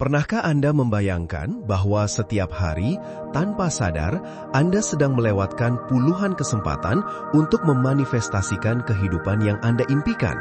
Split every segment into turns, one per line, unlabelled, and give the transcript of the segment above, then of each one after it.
Pernahkah Anda membayangkan bahwa setiap hari, tanpa sadar, Anda sedang melewatkan puluhan kesempatan untuk memanifestasikan kehidupan yang Anda impikan?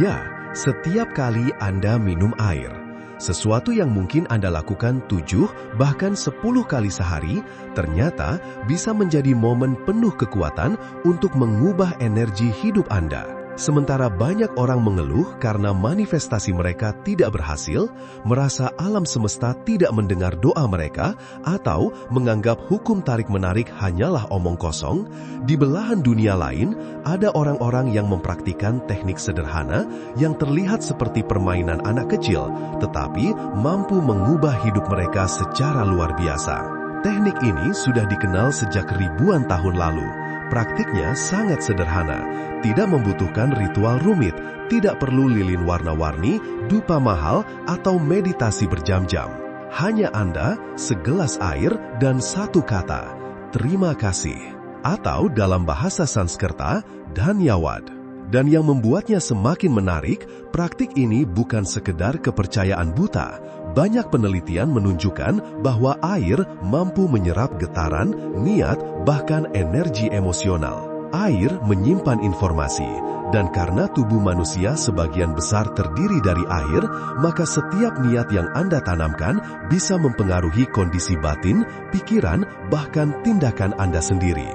Ya, setiap kali Anda minum air. Sesuatu yang mungkin Anda lakukan 7 bahkan 10 kali sehari, ternyata bisa menjadi momen penuh kekuatan untuk mengubah energi hidup Anda. Sementara banyak orang mengeluh karena manifestasi mereka tidak berhasil, merasa alam semesta tidak mendengar doa mereka, atau menganggap hukum tarik-menarik hanyalah omong kosong, di belahan dunia lain ada orang-orang yang mempraktikkan teknik sederhana yang terlihat seperti permainan anak kecil, tetapi mampu mengubah hidup mereka secara luar biasa. Teknik ini sudah dikenal sejak ribuan tahun lalu. Praktiknya sangat sederhana, tidak membutuhkan ritual rumit, tidak perlu lilin warna-warni, dupa mahal, atau meditasi berjam-jam. Hanya Anda, segelas air, dan satu kata, terima kasih. Atau dalam bahasa Sanskerta, dhanyawad. Dan yang membuatnya semakin menarik, praktik ini bukan sekedar kepercayaan buta. Banyak penelitian menunjukkan bahwa air mampu menyerap getaran, niat, bahkan energi emosional. Air menyimpan informasi, dan karena tubuh manusia sebagian besar terdiri dari air, maka setiap niat yang Anda tanamkan bisa mempengaruhi kondisi batin, pikiran, bahkan tindakan Anda sendiri.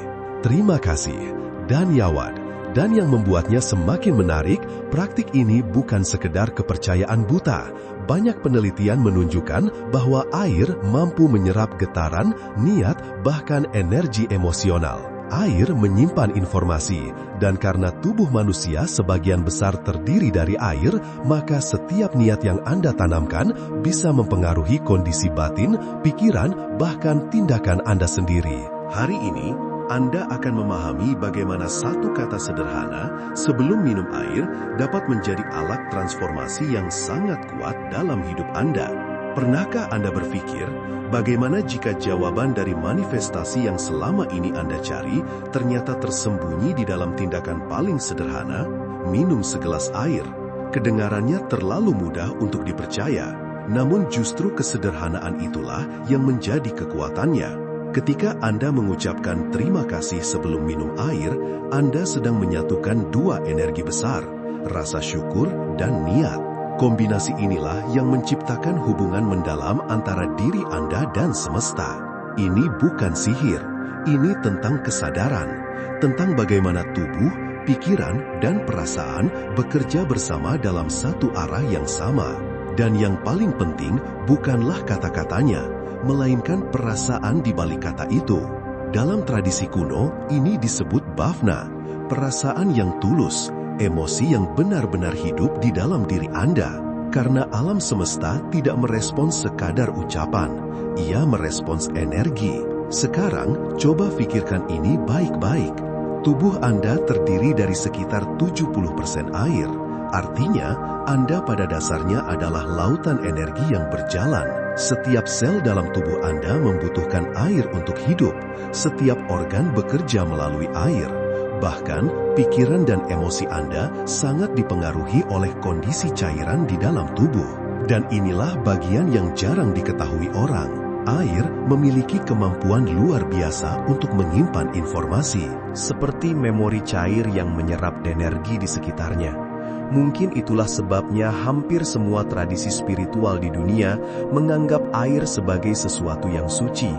Terima kasih, dhanyawad. Dan yang membuatnya semakin menarik, praktik ini bukan sekedar kepercayaan buta. Banyak penelitian menunjukkan bahwa air mampu menyerap getaran, niat, bahkan energi emosional. Air menyimpan informasi, dan karena tubuh manusia sebagian besar terdiri dari air, maka setiap niat yang Anda tanamkan bisa mempengaruhi kondisi batin, pikiran, bahkan tindakan Anda sendiri. Hari ini, Anda akan memahami bagaimana satu kata sederhana sebelum minum air dapat menjadi alat transformasi yang sangat kuat dalam hidup Anda. Pernahkah Anda berpikir, bagaimana jika jawaban dari manifestasi yang selama ini Anda cari ternyata tersembunyi di dalam tindakan paling sederhana, minum segelas air? Kedengarannya terlalu mudah untuk dipercaya, namun justru kesederhanaan itulah yang menjadi kekuatannya. Ketika Anda mengucapkan terima kasih sebelum minum air, Anda sedang menyatukan dua energi besar, rasa syukur dan niat. Kombinasi inilah yang menciptakan hubungan mendalam antara diri Anda dan semesta. Ini bukan sihir, ini tentang kesadaran, tentang bagaimana tubuh, pikiran, dan perasaan bekerja bersama dalam satu arah yang sama. Dan yang paling penting bukanlah kata-katanya, melainkan perasaan di balik kata itu. Dalam tradisi kuno, ini disebut bhavna, perasaan yang tulus, emosi yang benar-benar hidup di dalam diri Anda. Karena alam semesta tidak merespons sekadar ucapan, ia merespons energi. Sekarang, coba pikirkan ini baik-baik. Tubuh Anda terdiri dari sekitar 70% air. Artinya, Anda pada dasarnya adalah lautan energi yang berjalan. Setiap sel dalam tubuh Anda membutuhkan air untuk hidup. Setiap organ bekerja melalui air. Bahkan, pikiran dan emosi Anda sangat dipengaruhi oleh kondisi cairan di dalam tubuh. Dan inilah bagian yang jarang diketahui orang. Air memiliki kemampuan luar biasa untuk menyimpan informasi, seperti memori cair yang menyerap energi di sekitarnya. Mungkin itulah sebabnya hampir semua tradisi spiritual di dunia menganggap air sebagai sesuatu yang suci.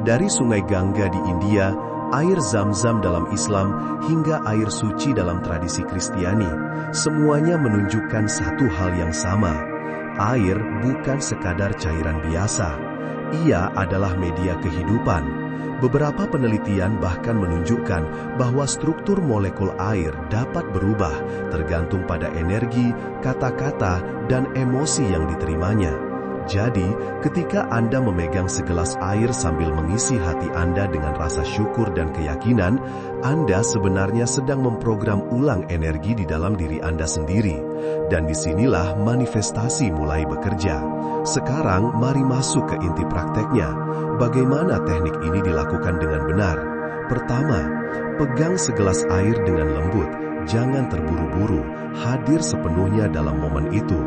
Dari sungai Gangga di India, air Zam-Zam dalam Islam, hingga air suci dalam tradisi Kristiani, semuanya menunjukkan satu hal yang sama. Air bukan sekadar cairan biasa. Ia adalah media kehidupan. Beberapa penelitian bahkan menunjukkan bahwa struktur molekul air dapat berubah tergantung pada energi, kata-kata, dan emosi yang diterimanya. Jadi, ketika Anda memegang segelas air sambil mengisi hati Anda dengan rasa syukur dan keyakinan, Anda sebenarnya sedang memprogram ulang energi di dalam diri Anda sendiri. Dan disinilah manifestasi mulai bekerja. Sekarang, mari masuk ke inti prakteknya. Bagaimana teknik ini dilakukan dengan benar? Pertama, pegang segelas air dengan lembut. Jangan terburu-buru, hadir sepenuhnya dalam momen itu.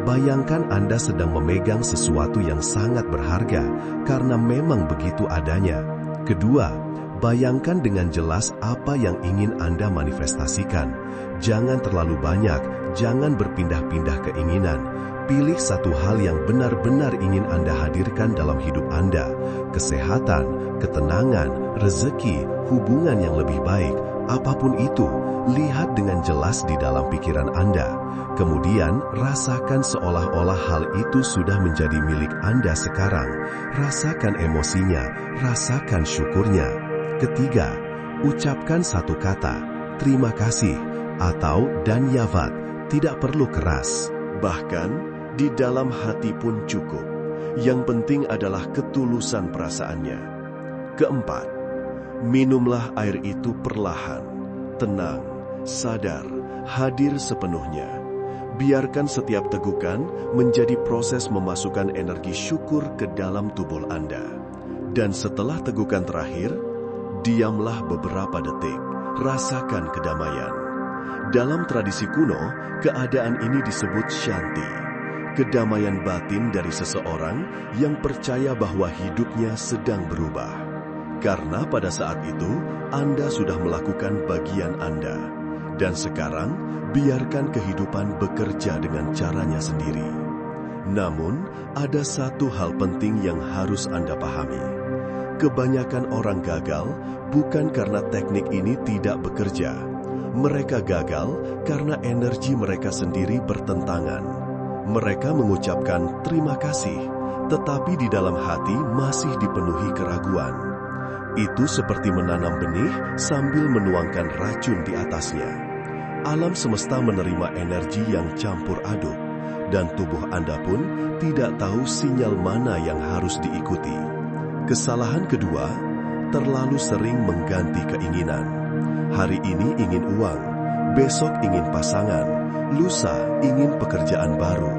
Bayangkan Anda sedang memegang sesuatu yang sangat berharga karena memang begitu adanya. Kedua, bayangkan dengan jelas apa yang ingin Anda manifestasikan. Jangan terlalu banyak, jangan berpindah-pindah keinginan. Pilih satu hal yang benar-benar ingin Anda hadirkan dalam hidup Anda. Kesehatan, ketenangan, rezeki, hubungan yang lebih baik, apapun itu, lihat dengan jelas di dalam pikiran Anda. Kemudian, rasakan seolah-olah hal itu sudah menjadi milik Anda sekarang. Rasakan emosinya, rasakan syukurnya. Ketiga, ucapkan satu kata, terima kasih, atau danyavat, tidak perlu keras. Bahkan, di dalam hati pun cukup. Yang penting adalah ketulusan perasaannya. Keempat, minumlah air itu perlahan, tenang, sadar, hadir sepenuhnya. Biarkan setiap tegukan menjadi proses memasukkan energi syukur ke dalam tubuh Anda. Dan setelah tegukan terakhir, diamlah beberapa detik, rasakan kedamaian. Dalam tradisi kuno, keadaan ini disebut shanti, kedamaian batin dari seseorang yang percaya bahwa hidupnya sedang berubah. Karena pada saat itu, Anda sudah melakukan bagian Anda. Dan sekarang, biarkan kehidupan bekerja dengan caranya sendiri. Namun, ada satu hal penting yang harus Anda pahami. Kebanyakan orang gagal bukan karena teknik ini tidak bekerja. Mereka gagal karena energi mereka sendiri bertentangan. Mereka mengucapkan terima kasih, tetapi di dalam hati masih dipenuhi keraguan. Itu seperti menanam benih sambil menuangkan racun di atasnya. Alam semesta menerima energi yang campur aduk, dan tubuh Anda pun tidak tahu sinyal mana yang harus diikuti. Kesalahan kedua, terlalu sering mengganti keinginan. Hari ini ingin uang, besok ingin pasangan, lusa ingin pekerjaan baru.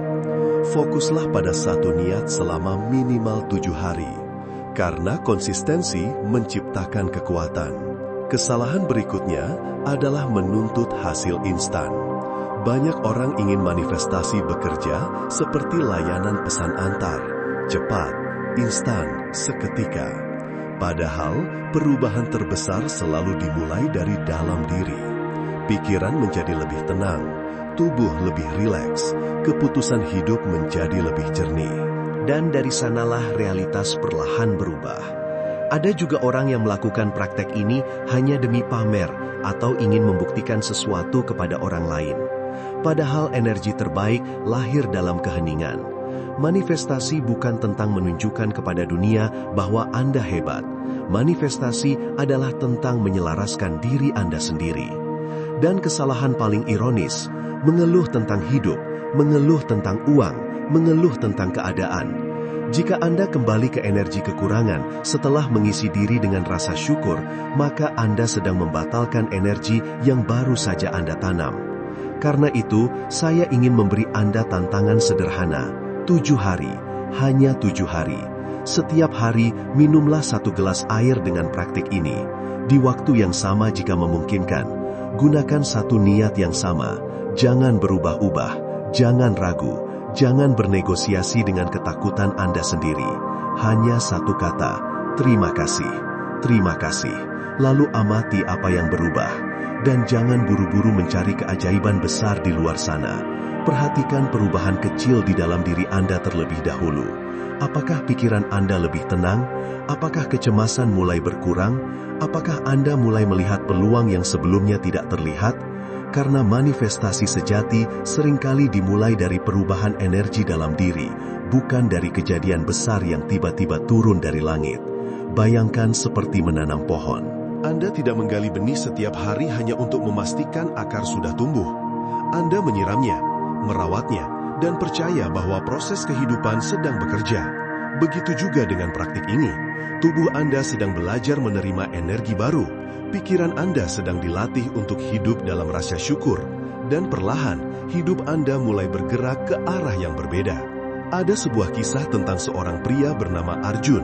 Fokuslah pada satu niat selama minimal 7 hari, karena konsistensi menciptakan kekuatan. Kesalahan berikutnya adalah menuntut hasil instan. Banyak orang ingin manifestasi bekerja seperti layanan pesan antar, cepat, instan, seketika. Padahal, perubahan terbesar selalu dimulai dari dalam diri. Pikiran menjadi lebih tenang, tubuh lebih rileks, keputusan hidup menjadi lebih jernih. Dan dari sanalah realitas perlahan berubah. Ada juga orang yang melakukan praktek ini hanya demi pamer atau ingin membuktikan sesuatu kepada orang lain. Padahal energi terbaik lahir dalam keheningan. Manifestasi bukan tentang menunjukkan kepada dunia bahwa Anda hebat. Manifestasi adalah tentang menyelaraskan diri Anda sendiri. Dan kesalahan paling ironis, mengeluh tentang hidup, mengeluh tentang uang, mengeluh tentang keadaan. Jika Anda kembali ke energi kekurangan setelah mengisi diri dengan rasa syukur, maka Anda sedang membatalkan energi yang baru saja Anda tanam. Karena itu, saya ingin memberi Anda tantangan sederhana, 7 hari, hanya 7 hari. Setiap hari, minumlah 1 gelas air dengan praktik ini. Di waktu yang sama jika memungkinkan, gunakan satu niat yang sama. Jangan berubah-ubah, jangan ragu. Jangan bernegosiasi dengan ketakutan Anda sendiri. Hanya satu kata, terima kasih. Terima kasih. Lalu amati apa yang berubah. Dan jangan buru-buru mencari keajaiban besar di luar sana. Perhatikan perubahan kecil di dalam diri Anda terlebih dahulu. Apakah pikiran Anda lebih tenang? Apakah kecemasan mulai berkurang? Apakah Anda mulai melihat peluang yang sebelumnya tidak terlihat? Karena manifestasi sejati seringkali dimulai dari perubahan energi dalam diri, bukan dari kejadian besar yang tiba-tiba turun dari langit. Bayangkan seperti menanam pohon. Anda tidak menggali benih setiap hari hanya untuk memastikan akar sudah tumbuh. Anda menyiramnya, merawatnya, dan percaya bahwa proses kehidupan sedang bekerja. Begitu juga dengan praktik ini. Tubuh Anda sedang belajar menerima energi baru. Pikiran Anda sedang dilatih untuk hidup dalam rasa syukur, dan perlahan hidup Anda mulai bergerak ke arah yang berbeda. Ada sebuah kisah tentang seorang pria bernama Arjun.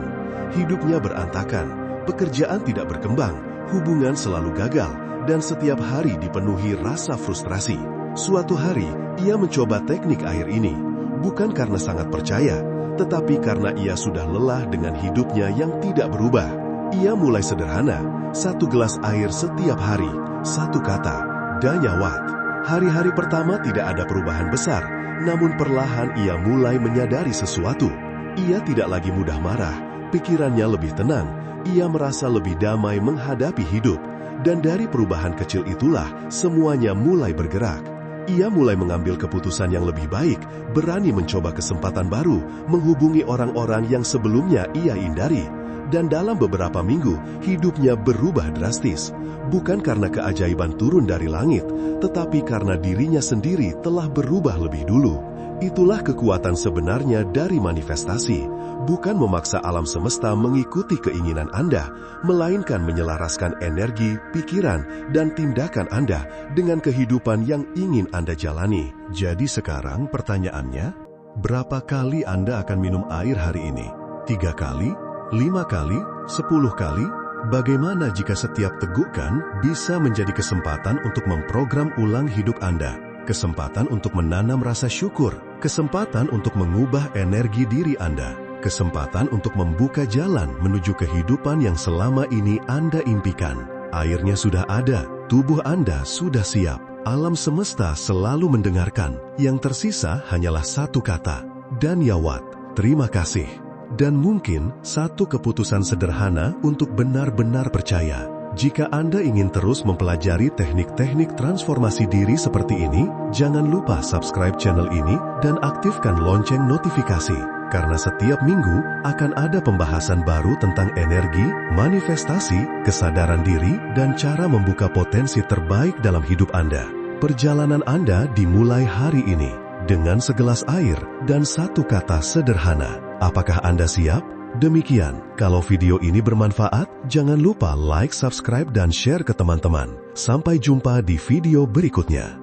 Hidupnya berantakan, pekerjaan tidak berkembang, hubungan selalu gagal, dan setiap hari dipenuhi rasa frustrasi. Suatu hari, ia mencoba teknik air ini, bukan karena sangat percaya, tetapi karena ia sudah lelah dengan hidupnya yang tidak berubah. Ia mulai sederhana, 1 gelas air setiap hari, 1 kata, Danyawat. Hari-hari pertama tidak ada perubahan besar, namun perlahan ia mulai menyadari sesuatu. Ia tidak lagi mudah marah, pikirannya lebih tenang, ia merasa lebih damai menghadapi hidup. Dan dari perubahan kecil itulah, semuanya mulai bergerak. Ia mulai mengambil keputusan yang lebih baik, berani mencoba kesempatan baru, menghubungi orang-orang yang sebelumnya ia hindari. Dan dalam beberapa minggu, hidupnya berubah drastis. Bukan karena keajaiban turun dari langit, tetapi karena dirinya sendiri telah berubah lebih dulu. Itulah kekuatan sebenarnya dari manifestasi. Bukan memaksa alam semesta mengikuti keinginan Anda, melainkan menyelaraskan energi, pikiran, dan tindakan Anda dengan kehidupan yang ingin Anda jalani. Jadi sekarang pertanyaannya, berapa kali Anda akan minum air hari ini? 3 kali? 5 kali? 10 kali? Bagaimana jika setiap tegukan bisa menjadi kesempatan untuk memprogram ulang hidup Anda? Kesempatan untuk menanam rasa syukur, kesempatan untuk mengubah energi diri Anda, kesempatan untuk membuka jalan menuju kehidupan yang selama ini Anda impikan. Airnya sudah ada, tubuh Anda sudah siap, alam semesta selalu mendengarkan. Yang tersisa hanyalah 1 kata, Danyawat, terima kasih. Dan mungkin 1 keputusan sederhana untuk benar-benar percaya. Jika Anda ingin terus mempelajari teknik-teknik transformasi diri seperti ini, jangan lupa subscribe channel ini dan aktifkan lonceng notifikasi. Karena setiap minggu akan ada pembahasan baru tentang energi, manifestasi, kesadaran diri, dan cara membuka potensi terbaik dalam hidup Anda. Perjalanan Anda dimulai hari ini dengan segelas air dan 1 kata sederhana. Apakah Anda siap? Demikian, kalau video ini bermanfaat, jangan lupa like, subscribe, dan share ke teman-teman. Sampai jumpa di video berikutnya.